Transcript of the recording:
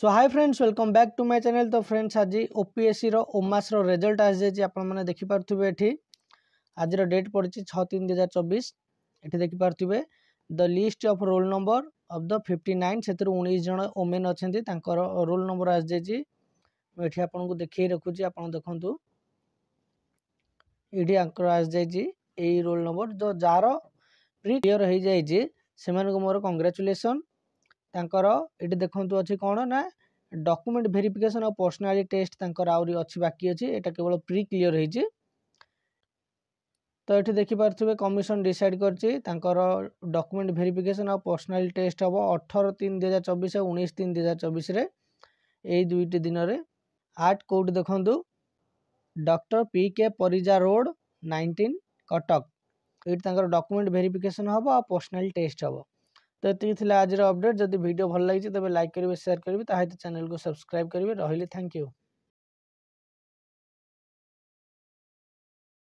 So hi friends, welcome back to my channel. तो friends, आज OPSC RO ओमास RO result आ जाए आपने देखिपे ये आज डेट पड़ी 6/3/2024। ये देखिपे the list of roll number of the 59 से 19 जन ओमेन अच्छा रोल नंबर आ जाए। मुझे आपको देखिए रखुची, आप देखु ये आ जाए रोल नंबर जो जार प्री क्लियर हो जाए से मोर कंग्रेचुलेसन। ये देखु अच्छी कौन ना डॉक्यूमेंट वेरिफिकेशन और पर्सनालिटी टेस्ट आहरी अच्छी बाकी अच्छी, यहाँ केवल प्री क्लियर होती। तो ये देखिपे कमिशन डिसाइड कर डॉक्यूमेंट वेरिफिकेशन और पर्सनालिटी टेस्ट हम 18/3/2024 और 19/3/2024 यही दुईट दिन में आर्ट कोड देखु doctor PK. Parija road 19 Cuttack. ये डॉक्यूमेंट वेरिफिकेशन हम और पर्सनाल टेस्ट हम। तो ये आज अपडेट। जब वीडियो भल लगी तेज लाइक करेंगे, शेयर करेंगे, चैनल को सब्सक्राइब करेंगे। रही थैंक यू।